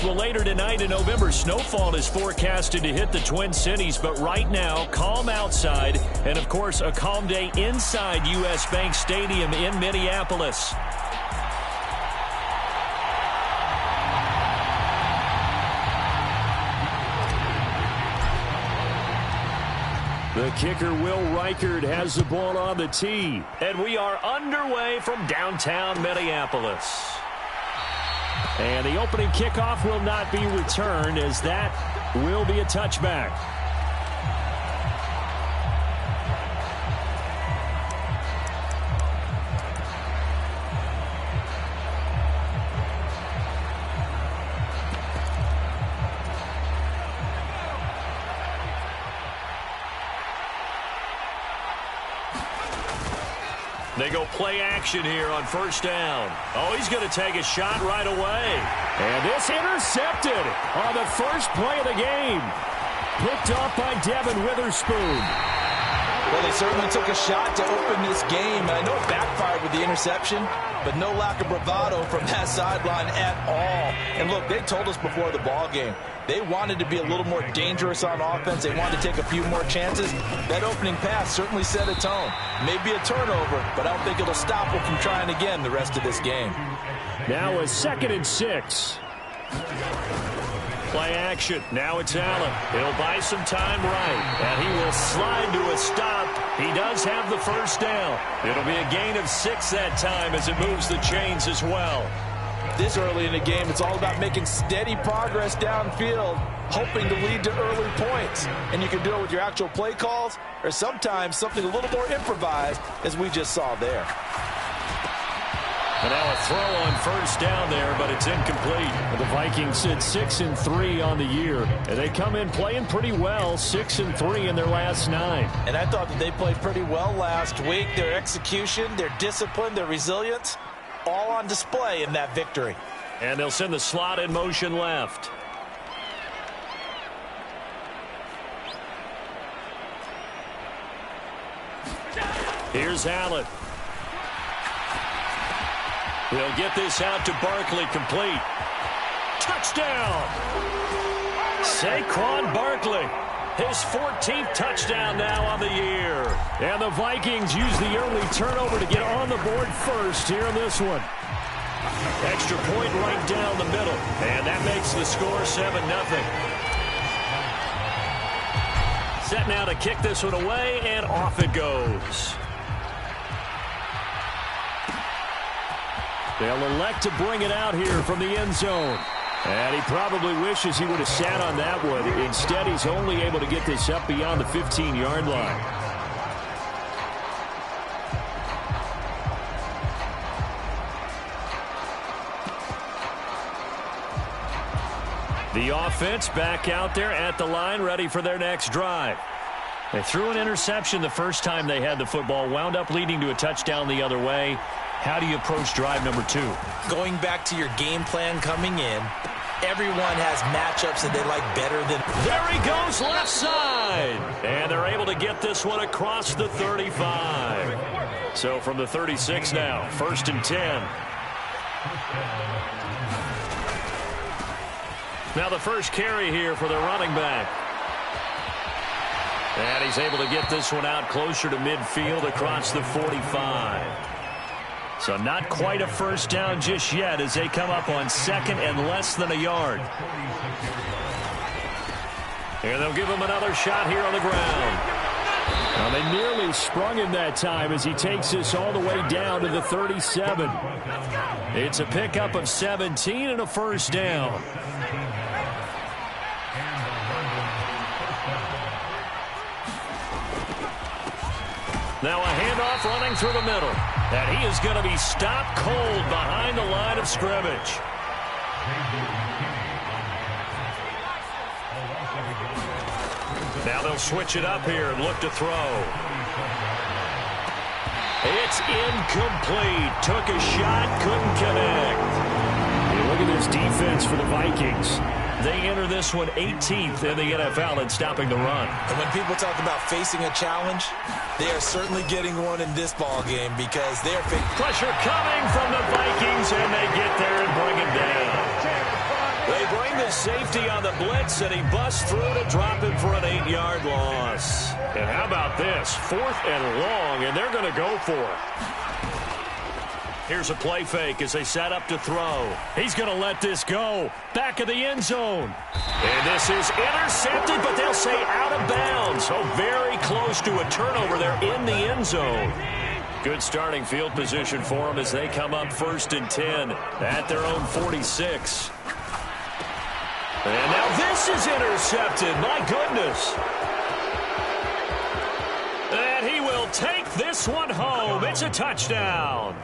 Well, later tonight in November, snowfall is forecasted to hit the Twin Cities, but right now, calm outside, and of course, a calm day inside U.S. Bank Stadium in Minneapolis. The kicker, Will Reichard, has the ball on the tee. And we are underway from downtown Minneapolis. And the opening kickoff will not be returned, as that will be a touchback. They go play action here on first down. Oh, he's going to take a shot right away. And this intercepted on the first play of the game. Picked off by Devin Witherspoon. Well, they certainly took a shot to open this game. I know it backfired with the interception, but no lack of bravado from that sideline at all. And look, they told us before the ball game, they wanted to be a little more dangerous on offense. They wanted to take a few more chances. That opening pass certainly set a tone. Maybe a turnover, but I don't think it'll stop them from trying again the rest of this game. Now a 2nd and 6. Play action. Now it's Allen. He'll buy some time right, and he will slide to a stop. He does have the first down. It'll be a gain of 6 that time as it moves the chains as well. This early in the game, it's all about making steady progress downfield, hoping to lead to early points. And you can do it with your actual play calls or sometimes something a little more improvised, as we just saw there. And now a throw on first down there, but it's incomplete. The Vikings sit 6-3 on the year, and they come in playing pretty well, 6-3 in their last 9. And I thought that they played pretty well last week. Their execution, their discipline, their resilience, all on display in that victory. And they'll send the slot in motion left. Here's Allen. He'll get this out to Barkley, complete. Touchdown! Saquon Barkley, his 14th touchdown now on the year. And the Vikings use the early turnover to get on the board first here in this one. Extra point right down the middle. And that makes the score 7-0. Set now to kick this one away, and off it goes. They'll elect to bring it out here from the end zone. And he probably wishes he would have sat on that one. Instead, he's only able to get this up beyond the 15-yard line. The offense back out there at the line, ready for their next drive. They threw an interception the first time they had the football, wound up leading to a touchdown the other way. How do you approach drive number 2? Going back to your game plan coming in, everyone has matchups that they like better than... There he goes, left side. And they're able to get this one across the 35. So from the 36 now, 1st and 10. Now the first carry here for the running back. And he's able to get this one out closer to midfield across the 45. So not quite a first down just yet as they come up on 2nd and less than a yard. And they'll give him another shot here on the ground. Now they nearly sprung him that time as he takes this all the way down to the 37. It's a pickup of 17 and a first down. Now a handoff running through the middle. And he is going to be stopped cold behind the line of scrimmage. Now they'll switch it up here and look to throw. It's incomplete. Took a shot, couldn't connect. Hey, look at this defense for the Vikings. They enter this one 18th in the NFL in stopping the run. And when people talk about facing a challenge, they are certainly getting one in this ball game because they are facing pressure coming from the Vikings, and they get there and bring it down. They bring safety on the blitz, and he busts through to drop him for an 8-yard loss. And how about this? 4th and long, and they're going to go for it. Here's a play fake as they set up to throw. He's going to let this go. Back of the end zone. And this is intercepted, but they'll say out of bounds. So very close to a turnover there in the end zone. Good starting field position for them as they come up 1st and 10 at their own 46. And now this is intercepted. My goodness. And he will take this one home. It's a touchdown.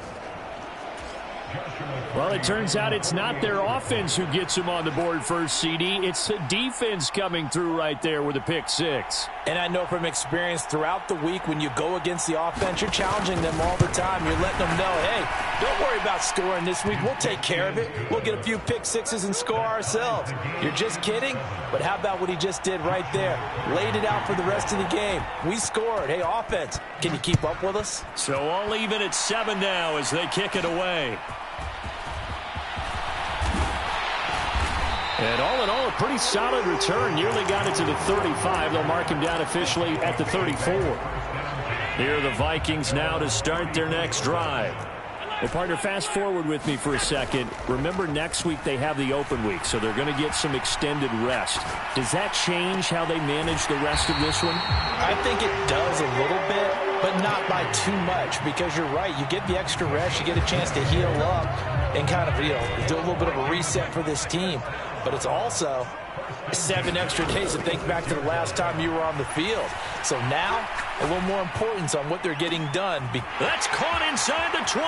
Well, it turns out it's not their offense who gets them on the board first, CD. It's the defense coming through right there with a pick 6. And I know from experience throughout the week when you go against the offense, you're challenging them all the time. You're letting them know, hey, don't worry about scoring this week. We'll take care of it. We'll get a few pick 6s and score ourselves. You're just kidding? But how about what he just did right there? Laid it out for the rest of the game. We scored. Hey, offense, can you keep up with us? So all even at 7 now as they kick it away. And all in all, a pretty solid return. Nearly got it to the 35. They'll mark him down officially at the 34. Here are the Vikings now to start their next drive. Well, partner, fast forward with me for a second. Remember, next week they have the open week, so they're going to get some extended rest. Does that change how they manage the rest of this one? I think it does a little bit, but not by too much, because you're right. You get the extra rest. You get a chance to heal up and kind of, do a little bit of a reset for this team. But it's also 7 extra days to think back to the last time you were on the field. So now, a little more importance on what they're getting done. That's caught inside the 20.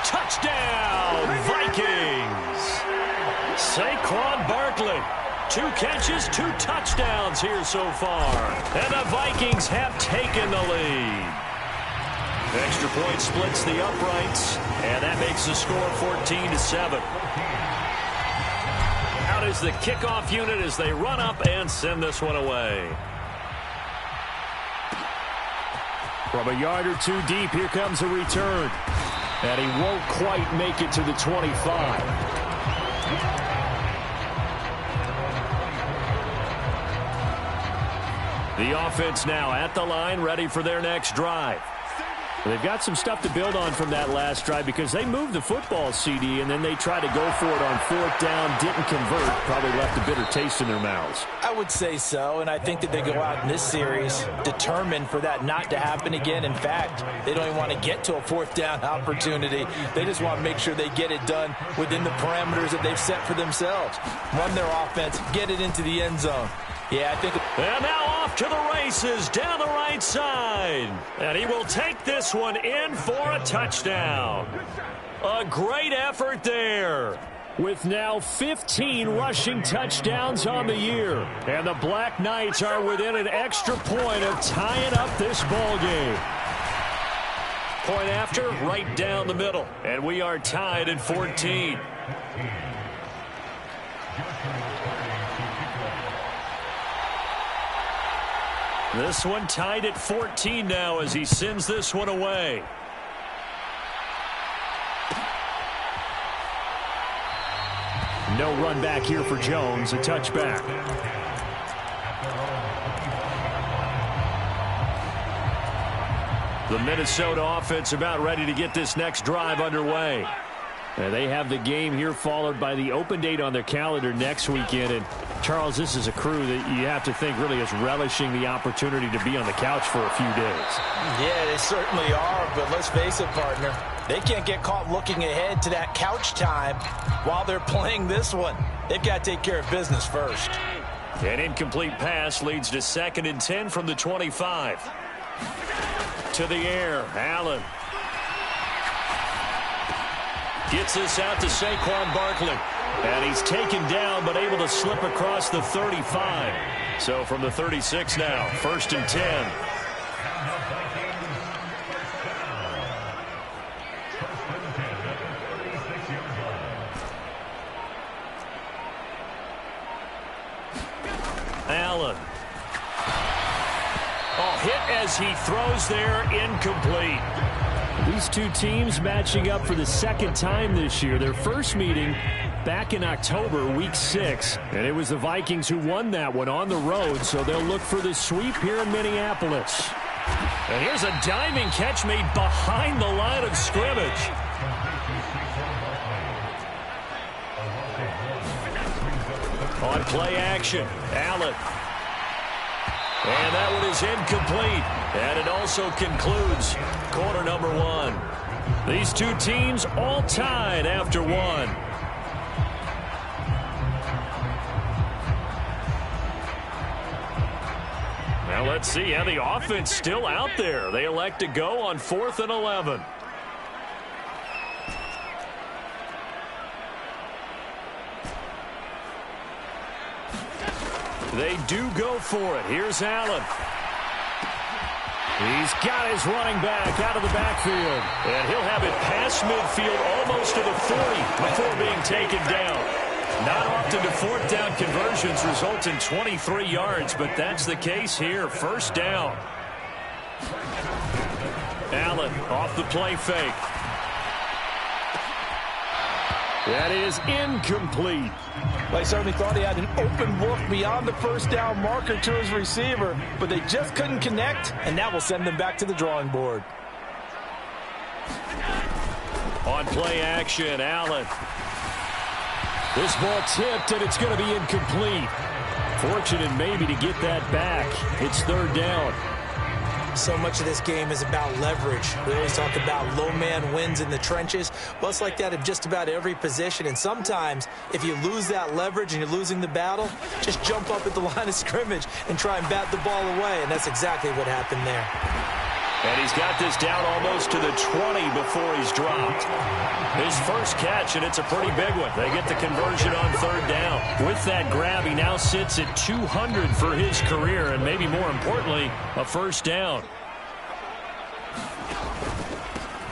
Touchdown, Vikings. Saquon Barkley. 2 catches, 2 touchdowns here so far. And the Vikings have taken the lead. Extra point splits the uprights, and that makes the score 14-7. Out is the kickoff unit as they run up and send this one away. From a yard or 2 deep, here comes a return. And he won't quite make it to the 25. The offense now at the line, ready for their next drive. They've got some stuff to build on from that last drive because they moved the football, CD, and then they tried to go for it on 4th down, didn't convert, probably left a bitter taste in their mouths. I would say so, and I think that they go out in this series determined for that not to happen again. In fact, they don't even want to get to a 4th down opportunity. They just want to make sure they get it done within the parameters that they've set for themselves. Run their offense, get it into the end zone. Yeah, I think. And now off to the races down the right side. And he will take this one in for a touchdown. A great effort there. With now 15 rushing touchdowns on the year. And the Black Knights are within an extra point of tying up this ball game. Point after, right down the middle. And we are tied at 14. This one tied at 14 now as he sends this one away. No run back here for Jones, a touchback. The Minnesota offense about ready to get this next drive underway. They have the game here followed by the open date on their calendar next weekend. And, Charles, this is a crew that you have to think really is relishing the opportunity to be on the couch for a few days. Yeah, they certainly are, but let's face it, partner. They can't get caught looking ahead to that couch time while they're playing this one. They've got to take care of business first. An incomplete pass leads to 2nd and 10 from the 25. To the air, Allen. Gets this out to Saquon Barkley. And he's taken down but able to slip across the 35. So from the 36 now, 1st and 10. Allen. Oh, hit as he throws there, incomplete. These two teams matching up for the 2nd time this year. Their first meeting back in October, week 6. And it was the Vikings who won that one on the road, so they'll look for the sweep here in Minneapolis. And here's a diving catch made behind the line of scrimmage. On play action, Allen. And that one is incomplete. And it also concludes quarter number 1. These two teams all tied after 1. Now let's see how the offense still out there. They elect to go on 4th and 11. They do go for it. Here's Allen. He's got his running back out of the backfield. And he'll have it past midfield almost to the 40 before being taken down. Not often do 4th down conversions result in 23 yards, but that's the case here. 1st down. Allen off the play fake. That is incomplete. Well, he certainly thought he had an open look beyond the 1st down marker to his receiver, but they just couldn't connect, and that will send them back to the drawing board. On play action, Allen. This ball tipped, and it's going to be incomplete. Fortunate maybe to get that back. It's 3rd down. So much of this game is about leverage. We always talk about low man wins in the trenches. Well, it's like that in just about every position. And sometimes, if you lose that leverage and you're losing the battle, just jump up at the line of scrimmage and try and bat the ball away. And that's exactly what happened there. And he's got this down almost to the 20 before he's dropped. His first catch, and it's a pretty big one. They get the conversion on 3rd down. With that grab, he now sits at 200 for his career, and maybe more importantly, a 1st down.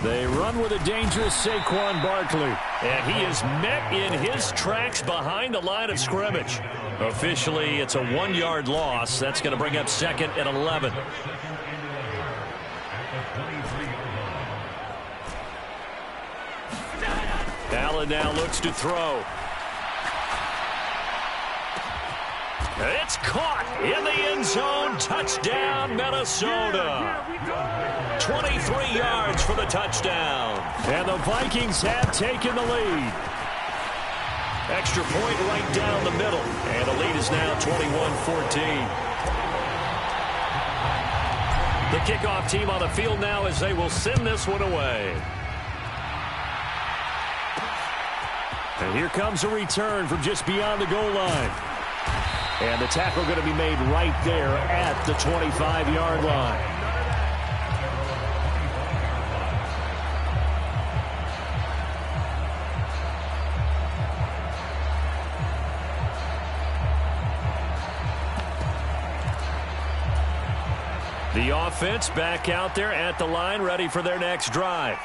They run with a dangerous Saquon Barkley. And he is met in his tracks behind the line of scrimmage. Officially, it's a 1-yard loss. That's going to bring up 2nd and 11. Allen now looks to throw. It's caught in the end zone. Touchdown, Minnesota. 23 yards for the touchdown. And the Vikings have taken the lead. Extra point right down the middle. And the lead is now 21-14. The kickoff team on the field now as they will send this one away. And here comes a return from just beyond the goal line. And the tackle going to be made right there at the 25-yard line. The offense back out there at the line, ready for their next drive.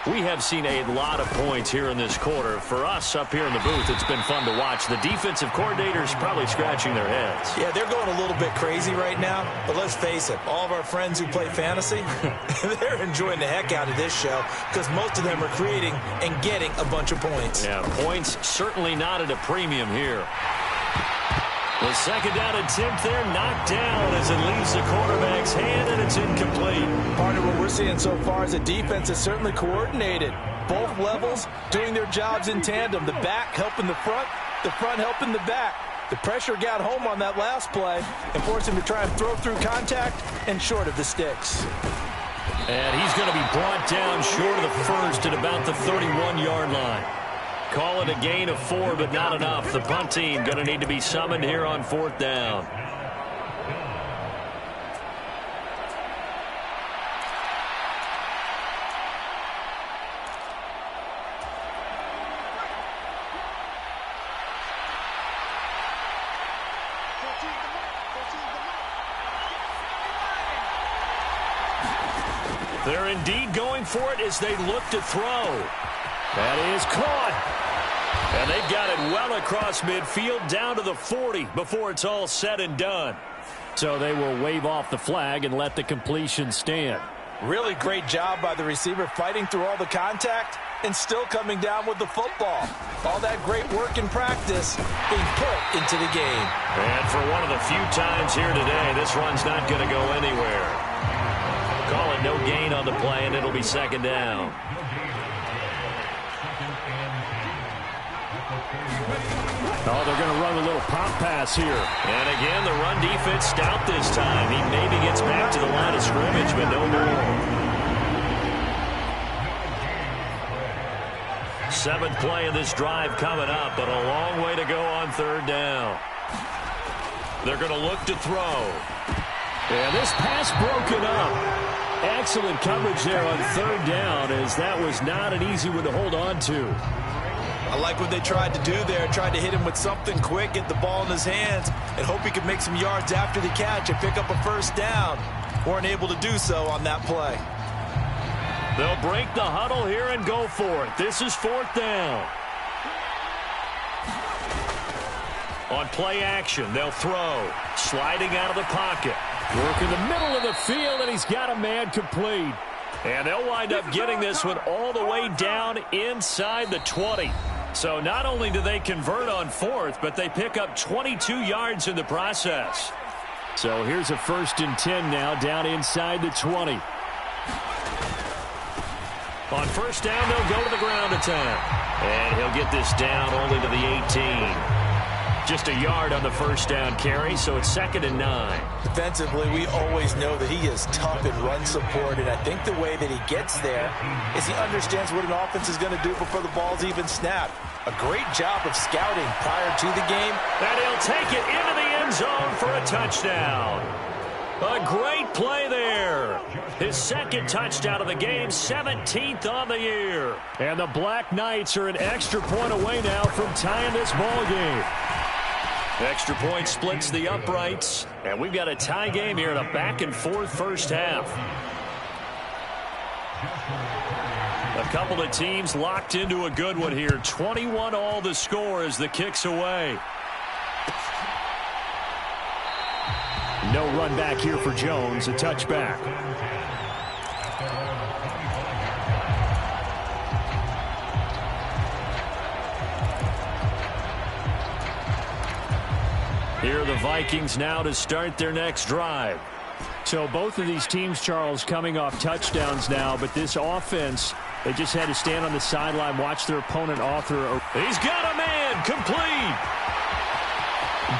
We have seen a lot of points here in this quarter. For us up here in the booth, it's been fun to watch. The defensive coordinators probably scratching their heads. Yeah, they're going a little bit crazy right now. But let's face it, all of our friends who play fantasy, they're enjoying the heck out of this show because most of them are creating and getting a bunch of points. Yeah, points certainly not at a premium here. The 2nd down attempt there knocked down as it leaves the quarterback's hand, and it's incomplete. Part of what we're seeing so far is the defense is certainly coordinated. Both levels doing their jobs in tandem. The back helping the front helping the back. The pressure got home on that last play and forced him to try and throw through contact and short of the sticks. And he's going to be brought down short of the first at about the 31-yard line. Call it a gain of 4, but not enough. The punt team going to need to be summoned here on 4th down. They're indeed going for it as they look to throw. That is caught. And they've got it well across midfield down to the 40 before it's all said and done. So they will wave off the flag and let the completion stand. Really great job by the receiver fighting through all the contact and still coming down with the football. All that great work in practice being put into the game. And for one of the few times here today, this run's not going to go anywhere. Call it no gain on the play, and it'll be second down. Oh, they're going to run a little pop pass here. And again, the run defense stout this time. He maybe gets back to the line of scrimmage, but no more. Seventh play of this drive coming up, but a long way to go on third down. They're going to look to throw. And this pass broken up. Excellent coverage there on third down, as that was not an easy one to hold on to. I like what they tried to do there. Tried to hit him with something quick, get the ball in his hands, and hope he could make some yards after the catch and pick up a first down. Weren't able to do so on that play. They'll break the huddle here and go for it. This is fourth down. On play action, they'll throw. Sliding out of the pocket. Work in the middle of the field, and he's got a man complete. And they'll wind up getting this one all the way down inside the 20. So not only do they convert on fourth, but they pick up 22 yards in the process. So here's a 1st and 10 now, down inside the 20. On first down, they'll go to the ground attack. And he'll get this down only to the 18. Just a yard on the first down carry, so it's 2nd and 9. Defensively, we always know that he is tough in run support, and I think the way that he gets there is he understands what an offense is going to do before the ball's even snapped. A great job of scouting prior to the game. And he'll take it into the end zone for a touchdown. A great play there. His 2nd touchdown of the game, 17th on the year. And the Black Knights are an extra point away now from tying this ball game. Extra point splits the uprights, and we've got a tie game here in a back-and-forth first half. A couple of teams locked into a good one here. 21-all the score as the kick's away. No run back here for Jones, a touchback. Here are the Vikings now to start their next drive. So both of these teams, Charles, coming off touchdowns now, but this offense, they just had to stand on the sideline, watch their opponent author. He's got a man, complete.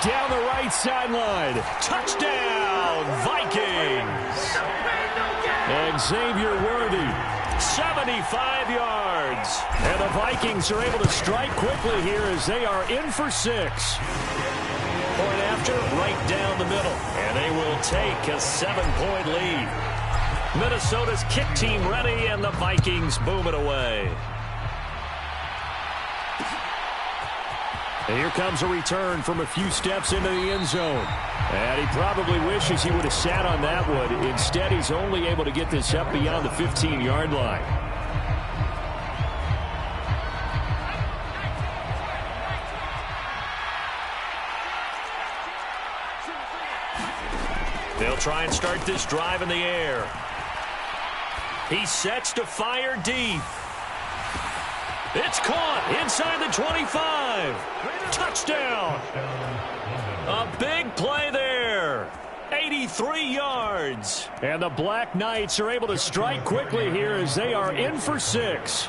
Down the right sideline. Touchdown, Vikings. Xavier Worthy. 75 yards. And the Vikings are able to strike quickly here as they are in for 6. Point after, right down the middle. And they will take a 7-point lead. Minnesota's kick team ready, and the Vikings boom it away. And here comes a return from a few steps into the end zone. And he probably wishes he would have sat on that one. Instead, he's only able to get this up beyond the 15-yard line. They'll try and start this drive in the air. He sets to fire deep. It's caught inside the 25. Touchdown. A big play there. 83 yards. And the Black Knights are able to strike quickly here as they are in for 6.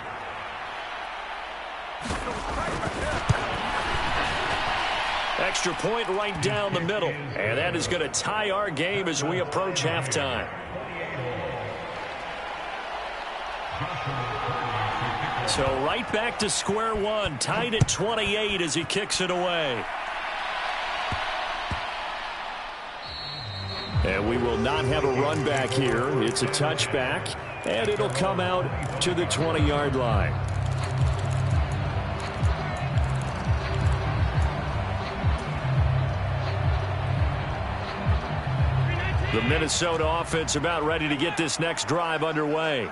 Extra point right down the middle. And that is going to tie our game as we approach halftime. So right back to square one, tied at 28 as he kicks it away. And we will not have a run back here. It's a touchback, and it'll come out to the 20-yard line. The Minnesota offense about ready to get this next drive underway.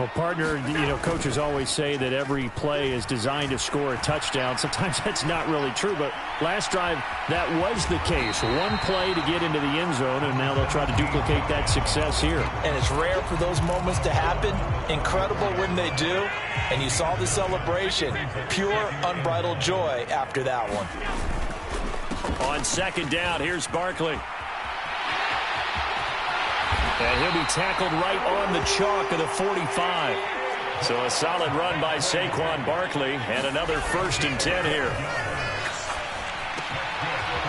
Well, partner, coaches always say that every play is designed to score a touchdown. Sometimes that's not really true, but last drive, that was the case. One play to get into the end zone, and now they'll try to duplicate that success here. And it's rare for those moments to happen. Incredible when they do. And you saw the celebration. Pure, unbridled joy after that one. On second down, here's Barkley. And he'll be tackled right on the chalk of the 45. So a solid run by Saquon Barkley, and another 1st and 10 here.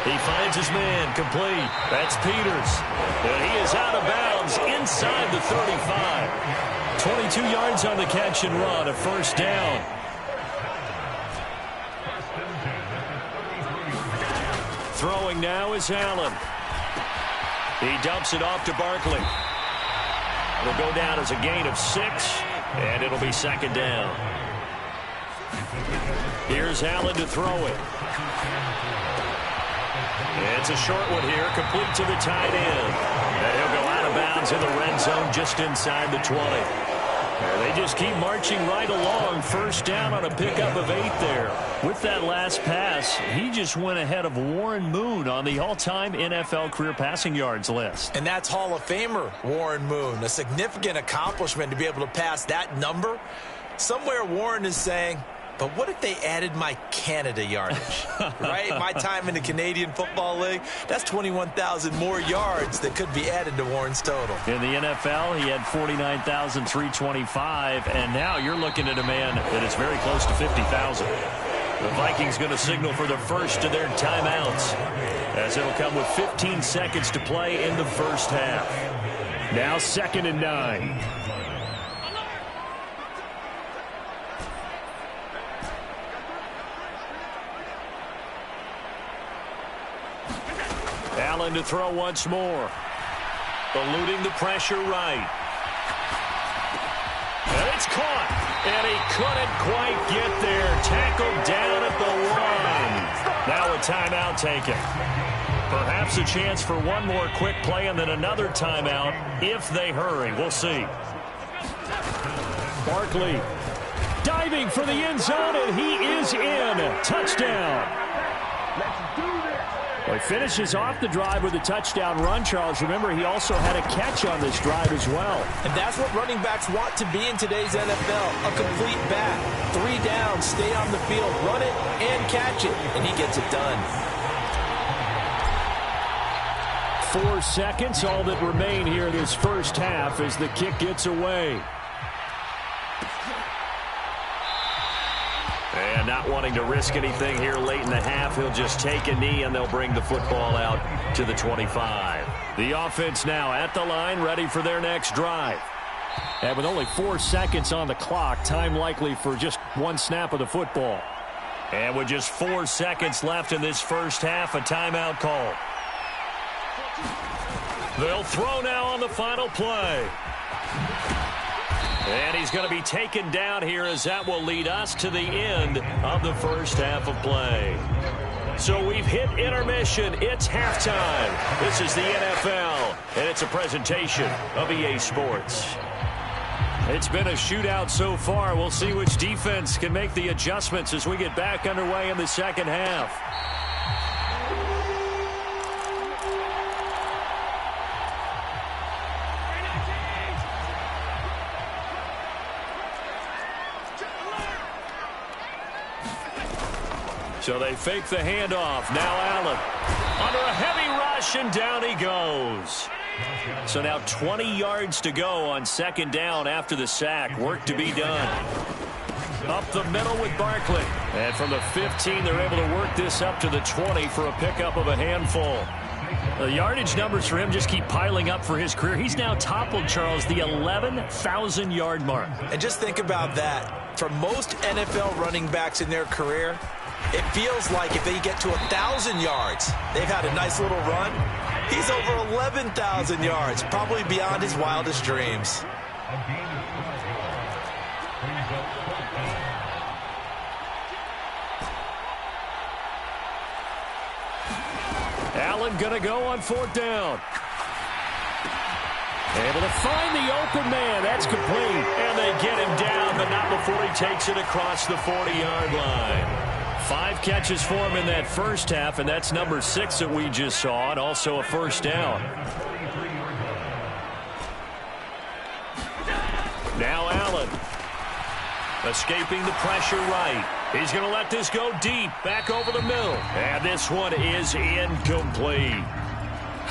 He finds his man, complete. That's Peters. And he is out of bounds inside the 35. 22 yards on the catch and run, a 1st down. Throwing now is Allen. He dumps it off to Barkley. It'll go down as a gain of 6, and it'll be 2nd down. Here's Allen to throw it. It's a short one here, complete to the tight end. And he'll go out of bounds in the red zone just inside the 20. They just keep marching right along. 1st down on a pickup of 8 there. With that last pass, he just went ahead of Warren Moon on the all-time NFL career passing yards list. And that's Hall of Famer Warren Moon. A significant accomplishment to be able to pass that number. Somewhere Warren is saying, but what if they added my Canada yardage, right? My time in the Canadian Football League, that's 21,000 more yards that could be added to Warren's total. In the NFL, he had 49,325, and now you're looking at a man that is very close to 50,000. The Vikings going to signal for the first of their timeouts, as it'll come with 15 seconds to play in the 1st half. Now 2nd and 9. Allen to throw once more. Eluding the pressure right. And it's caught. And he couldn't quite get there. Tackled down at the line. Now a timeout taken. Perhaps a chance for one more quick play and then another timeout if they hurry. We'll see. Barkley diving for the end zone, and he is in. Touchdown. Well, he finishes off the drive with a touchdown run, Charles. Remember, he also had a catch on this drive as well. And that's what running backs want to be in today's NFL, a complete back. 3 down, stay on the field, run it, and catch it, and he gets it done. 4 seconds, all that remain here in this 1st half as the kick gets away. And not wanting to risk anything here late in the half, he'll just take a knee and they'll bring the football out to the 25. The offense now at the line, ready for their next drive. And with only 4 seconds on the clock, time likely for just one snap of the football. And with just 4 seconds left in this 1st half, a timeout call. They'll throw now on the final play. And he's going to be taken down here as that will lead us to the end of the 1st half of play. So we've hit intermission. It's halftime. This is the NFL, and it's a presentation of EA Sports. It's been a shootout so far. We'll see which defense can make the adjustments as we get back underway in the 2nd half. So they fake the handoff. Now Allen under a heavy rush, and down he goes. So now 20 yards to go on 2nd down after the sack. Work to be done. Up the middle with Barkley. And from the 15, they're able to work this up to the 20 for a pickup of a handful. The yardage numbers for him just keep piling up for his career. He's now toppled, Charles, the 11,000-yard mark. And just think about that. For most NFL running backs in their career, it feels like if they get to 1,000 yards, they've had a nice little run. He's over 11,000 yards, probably beyond his wildest dreams. Allen going to go on 4th down. Able to find the open man. That's complete. And they get him down, but not before he takes it across the 40-yard line. 5 catches for him in that first half, and that's number 6 that we just saw, and also a first down. Now Allen. Escaping the pressure right. He's going to let this go deep, back over the middle. And this one is incomplete.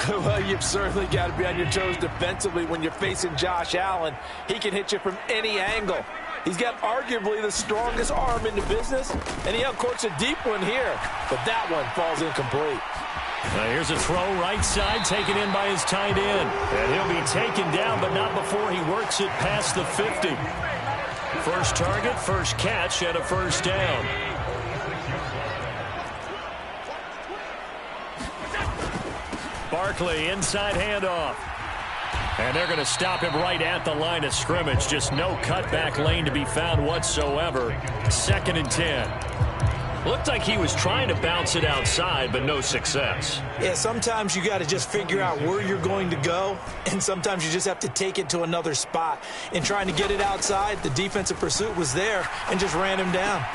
Well, you've certainly got to be on your toes defensively when you're facing Josh Allen. He can hit you from any angle. He's got arguably the strongest arm in the business, and he uncorks a deep one here. But that one falls incomplete. Now here's a throw right side, taken in by his tight end. And he'll be taken down, but not before he works it past the 50. First target, first catch, and a first down. Barkley, inside handoff. And they're going to stop him right at the line of scrimmage. Just no cutback lane to be found whatsoever. 2nd and 10. Looked like he was trying to bounce it outside, but no success. Yeah, sometimes you got to just figure out where you're going to go, and sometimes you just have to take it to another spot. In trying to get it outside, the defensive pursuit was there and just ran him down.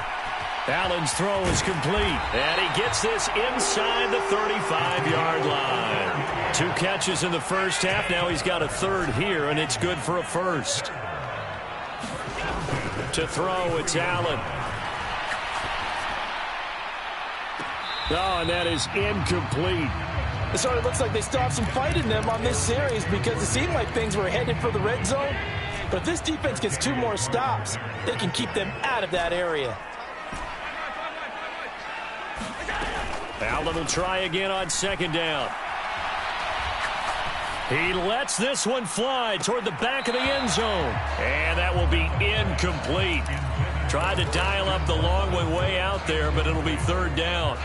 Allen's throw is complete, and he gets this inside the 35-yard line. 2 catches in the first half. Now he's got a third here, and it's good for a first. To throw, it's Allen. Oh, and that is incomplete. It sort of looks like they still have some fight in them on this series because it seemed like things were headed for the red zone. But if this defense gets 2 more stops, they can keep them out of that area. Allen will try again on 2nd down. He lets this one fly toward the back of the end zone. And that will be incomplete. Tried to dial up the long way out there, but it'll be 3rd down.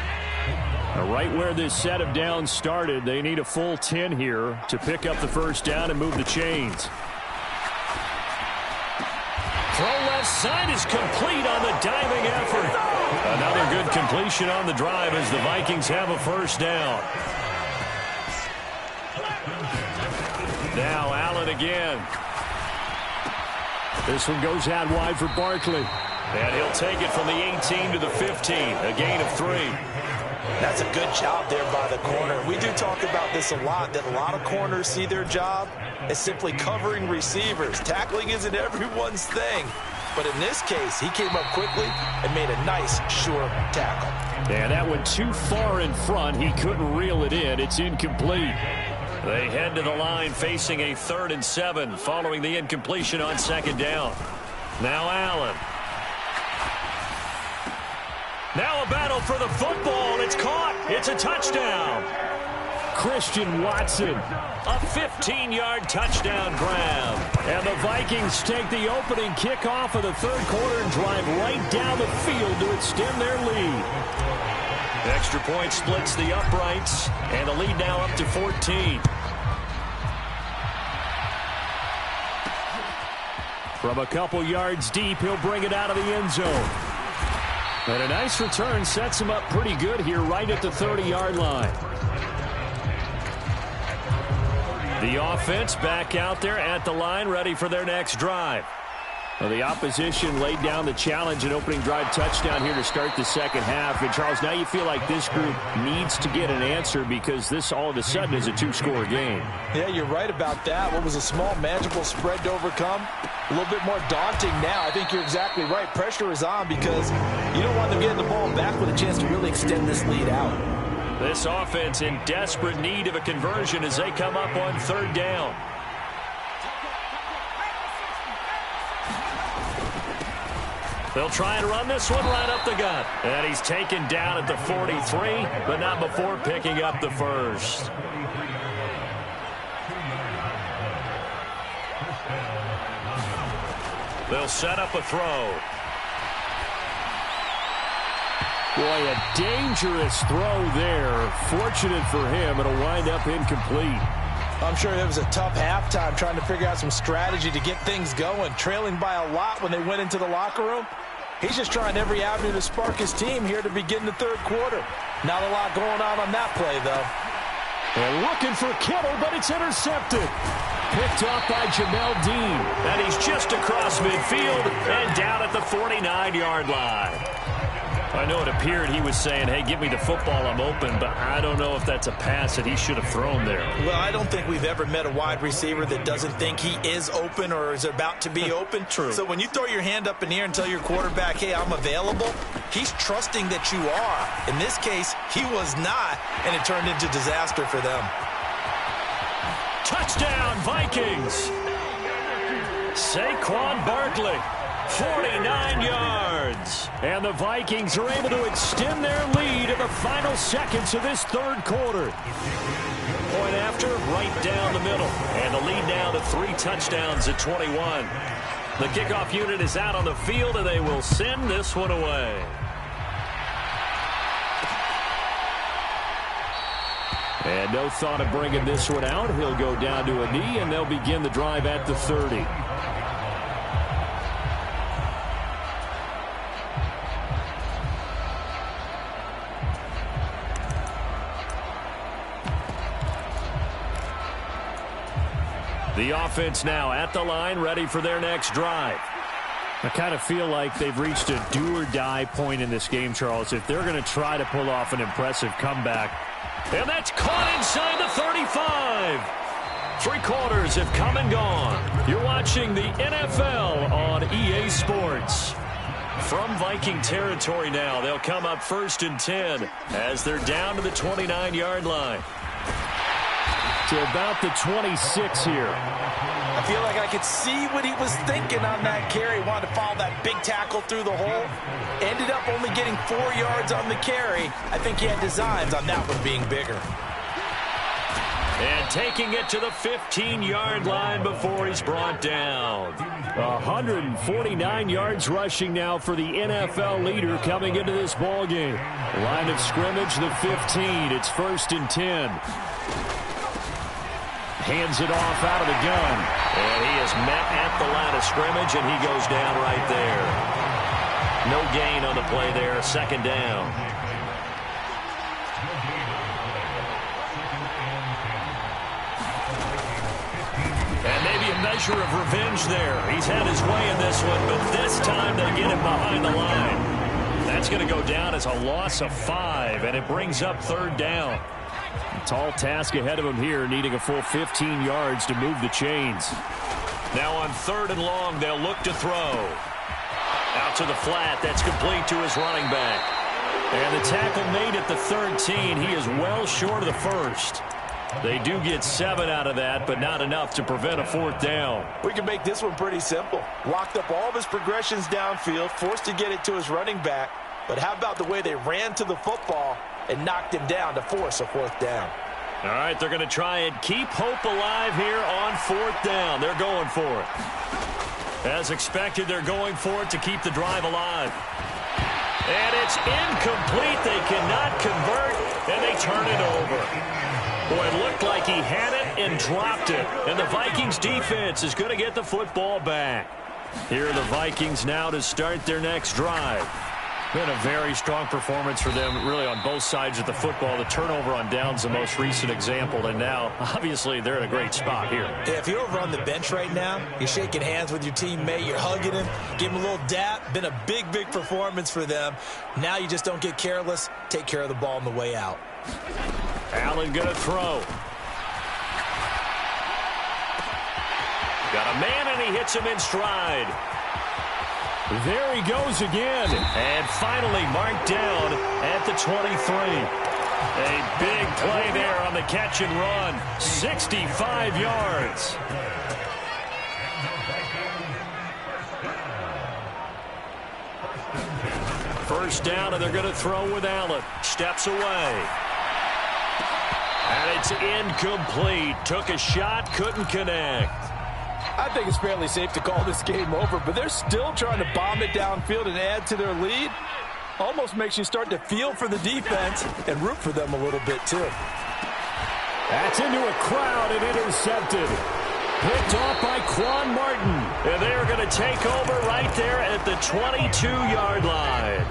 Right where this set of downs started, they need a full 10 here to pick up the first down and move the chains. Throw left side is complete on the diving effort. Another good completion on the drive as the Vikings have a first down. Now Allen again. This one goes out wide for Barkley. And he'll take it from the 18 to the 15, a gain of 3. That's a good job there by the corner. We do talk about this a lot, that a lot of corners see their job as simply covering receivers. Tackling isn't everyone's thing. But in this case, he came up quickly and made a nice, sure tackle. And that went too far in front. He couldn't reel it in. It's incomplete. They head to the line facing a 3rd and 7 following the incompletion on 2nd down. Now Allen. Now a battle for the football. It's caught. It's a touchdown. Christian Watson, a 15-yard touchdown grab. And the Vikings take the opening kickoff of the 3rd quarter and drive right down the field to extend their lead. Extra point splits the uprights, and the lead now up to 14. From a couple yards deep, he'll bring it out of the end zone. And a nice return sets him up pretty good here right at the 30-yard line. The offense back out there at the line, ready for their next drive. Well, the opposition laid down the challenge and opening drive touchdown here to start the second half. And, Charles, now you feel like this group needs to get an answer because this all of a sudden is a 2-score game. Yeah, you're right about that. What was a small, manageable spread to overcome? A little bit more daunting now. I think you're exactly right. Pressure is on because you don't want them getting the ball back with a chance to really extend this lead out. This offense in desperate need of a conversion as they come up on 3rd down. They'll try and run this one right up the gut. And he's taken down at the 43, but not before picking up the first. They'll set up a throw. Boy, a dangerous throw there. Fortunate for him, it'll wind up incomplete. I'm sure it was a tough halftime trying to figure out some strategy to get things going. Trailing by a lot when they went into the locker room. He's just trying every avenue to spark his team here to begin the 3rd quarter. Not a lot going on that play, though. And looking for Kittle, but it's intercepted. Picked off by Jamel Dean. And he's just across midfield and down at the 49-yard line. I know it appeared he was saying, hey, give me the football, I'm open, but I don't know if that's a pass that he should have thrown there. Well, I don't think we've ever met a wide receiver that doesn't think he is open or is about to be open. True. So when you throw your hand up in the air and tell your quarterback, hey, I'm available, he's trusting that you are. In this case, he was not, and it turned into disaster for them. Touchdown, Vikings! Saquon Barkley. 49 yards. And the Vikings are able to extend their lead in the final seconds of this third quarter. Point after, right down the middle. And the lead now to 3 touchdowns at 21. The kickoff unit is out on the field, and they will send this one away. And no thought of bringing this one out. He'll go down to a knee, and they'll begin the drive at the 30. The offense now at the line, ready for their next drive. I kind of feel like they've reached a do-or-die point in this game, Charles, if they're going to try to pull off an impressive comeback. And that's caught inside the 35. 3 quarters have come and gone. You're watching the NFL on EA Sports. From Viking territory now, they'll come up 1st and 10 as they're down to the 29-yard line. To about the 26 here. I feel like I could see what he was thinking on that carry. Wanted to follow that big tackle through the hole. Ended up only getting 4 yards on the carry. I think he had designs on that one being bigger. And taking it to the 15-yard line before he's brought down. 149 yards rushing now for the NFL leader coming into this ball game. Line of scrimmage, the 15. It's 1st and 10. Hands it off out of the gun. And he is met at the line of scrimmage, and he goes down right there. No gain on the play there. 2nd down. And maybe a measure of revenge there. He's had his way in this one, but this time they get him behind the line. That's going to go down as a loss of 5, and it brings up 3rd down. A tall task ahead of him here, needing a full 15 yards to move the chains. Now on 3rd and long, they'll look to throw. Out to the flat. That's complete to his running back. And the tackle made at the 13. He is well short of the 1st. They do get 7 out of that, but not enough to prevent a 4th down. We can make this one pretty simple. Locked up all of his progressions downfield, forced to get it to his running back. But how about the way they ran to the football and knocked him down to force a 4th down? All right, they're going to try and keep hope alive here on 4th down. They're going for it. As expected, they're going for it to keep the drive alive. And it's incomplete. They cannot convert, and they turn it over. Boy, it looked like he had it and dropped it. And the Vikings defense is going to get the football back. Here are the Vikings now to start their next drive. Been a very strong performance for them, really, on both sides of the football. The turnover on downs, the most recent example, and now, obviously, they're in a great spot here. Yeah, if you're over on the bench right now, you're shaking hands with your teammate, you're hugging him, give him a little dap. Been a big, big performance for them. Now you just don't get careless. Take care of the ball on the way out. Allen going to throw. Got a man, and he hits him in stride. There he goes again. And finally marked down at the 23. A big play there on the catch and run. 65 yards. First down, and they're going to throw with Allen. Steps away. And it's incomplete. Took a shot, couldn't connect. I think it's fairly safe to call this game over, but they're still trying to bomb it downfield and add to their lead. Almost makes you start to feel for the defense and root for them a little bit, too. That's into a crowd and intercepted. Picked off by Quan Martin. And they're going to take over right there at the 22-yard line.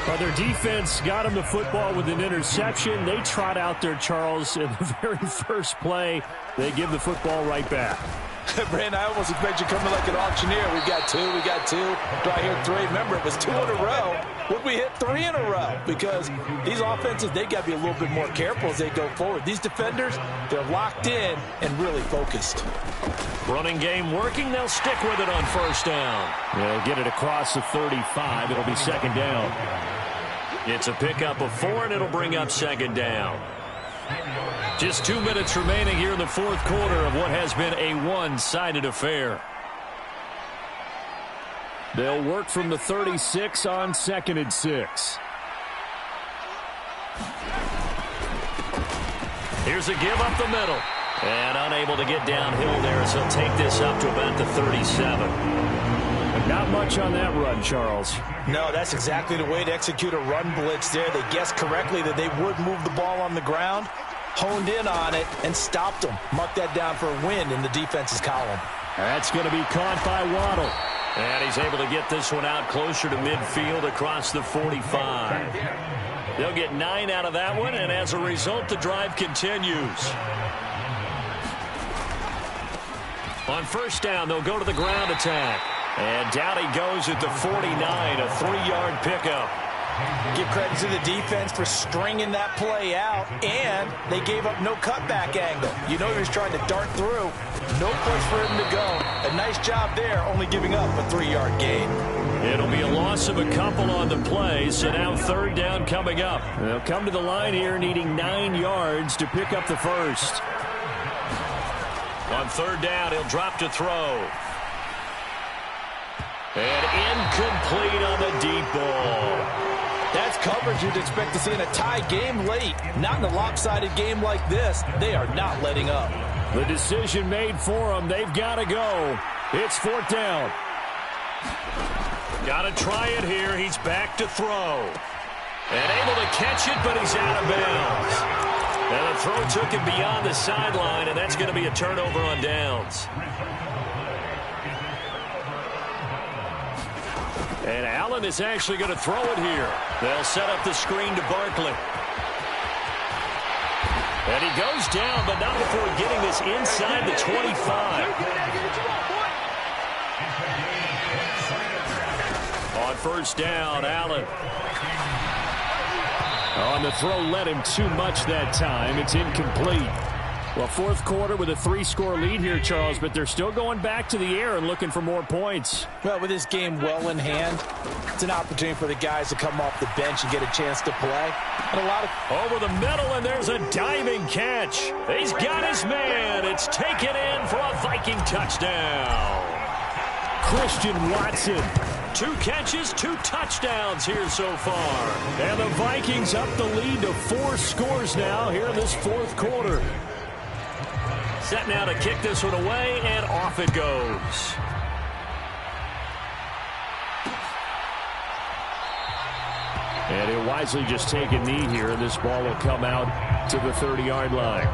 Well, their defense got them the football with an interception. They trot out there, Charles, in the very first play. They give the football right back. Brandon, I almost expect you coming like an auctioneer. We got two. Do I hear three? Remember, it was 2 in a row. Would we hit 3 in a row? Because these offenses, they got to be a little bit more careful as they go forward. These defenders, they're locked in and really focused. Running game working. They'll stick with it on first down. They'll get it across the 35. It'll be second down. It's a pickup of 4, and it'll bring up second down. Just 2 minutes remaining here in the fourth quarter of what has been a one-sided affair. They'll work from the 36 on 2nd and 6. Here's a give up the middle. And unable to get downhill there as he'll take this up to about the 37. Not much on that run, Charles. No, that's exactly the way to execute a run blitz there. They guessed correctly that they would move the ball on the ground, honed in on it, and stopped them. Mark that down for a win in the defense's column. That's going to be caught by Waddle. And he's able to get this one out closer to midfield across the 45. They'll get 9 out of that one, and as a result, the drive continues. On first down, they'll go to the ground attack. And down he goes at the 49, a 3-yard pickup. Give credit to the defense for stringing that play out, and they gave up no cutback angle. You know he was trying to dart through. No place for him to go. A nice job there, only giving up a 3-yard gain. It'll be a loss of a couple on the play, so now third down coming up. They'll come to the line here needing 9 yards to pick up the first. On third down, he'll drop to throw. And incomplete on the deep ball. That's coverage you'd expect to see in a tie game late. Not in a lopsided game like this. They are not letting up. The decision made for them. They've got to go. It's fourth down. Got to try it here. He's back to throw. And able to catch it, but he's out of bounds. And the throw took him beyond the sideline, and that's going to be a turnover on downs. And Allen is actually going to throw it here. They'll set up the screen to Barkley. And he goes down, but not before getting this inside the 25. On first down, Allen. On the throw, led him too much that time. It's incomplete. Well, fourth quarter with a 3-score lead here, Charles, but they're still going back to the air and looking for more points. Well, with this game well in hand, it's an opportunity for the guys to come off the bench and get a chance to play. And a lot of over the middle, and there's a diving catch. He's got his man. It's taken in for a Viking touchdown. Christian Watson. 2 catches, 2 touchdowns here so far. And the Vikings up the lead to 4 scores now here in this fourth quarter. Set now to kick this one away, and off it goes. And he'll wisely just take a knee here, and this ball will come out to the 30-yard line.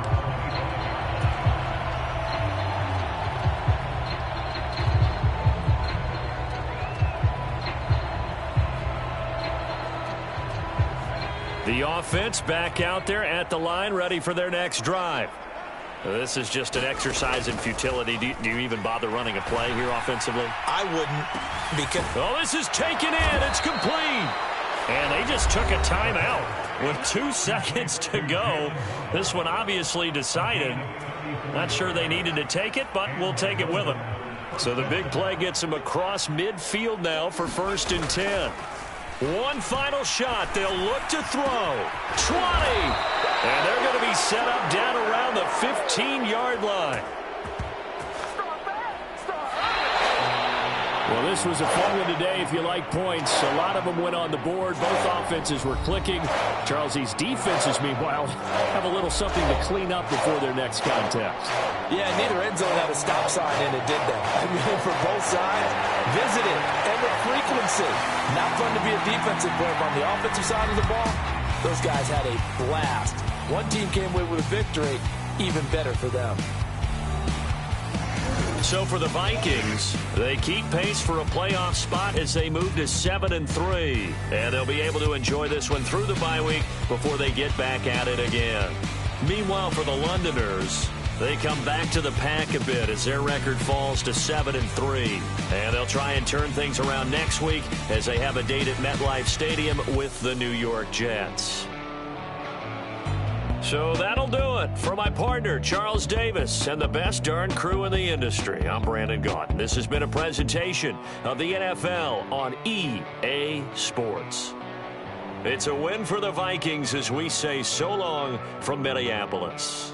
The offense back out there at the line, ready for their next drive. This is just an exercise in futility. Do you even bother running a play here offensively? I wouldn't, because oh, this is taken in. It's complete. And they just took a timeout with 2 seconds to go. This one obviously decided. Not sure they needed to take it, but we'll take it with them. So the big play gets them across midfield now for 1st and 10. One final shot. They'll look to throw. 20. And they're going to be set up down around the 15-yard line. Well, this was a fun one today if you like points. A lot of them went on the board. Both offenses were clicking. Charles, these defenses, meanwhile, have a little something to clean up before their next contest. yeah, neither end zone had a stop sign in it, did they? I mean, for both sides, visited and the frequency. Not fun to be a defensive player, but on the offensive side of the ball, those guys had a blast. One team came away with a victory, even better for them. So for the Vikings, they keep pace for a playoff spot as they move to 7-3. And they'll be able to enjoy this one through the bye week before they get back at it again. Meanwhile, for the Londoners, they come back to the pack a bit as their record falls to 7-3. And they'll try and turn things around next week as they have a date at MetLife Stadium with the New York Jets. So that'll do it for my partner, Charles Davis, and the best darn crew in the industry. I'm Brandon Gaudin. This has been a presentation of the NFL on EA Sports. It's a win for the Vikings as we say so long from Minneapolis.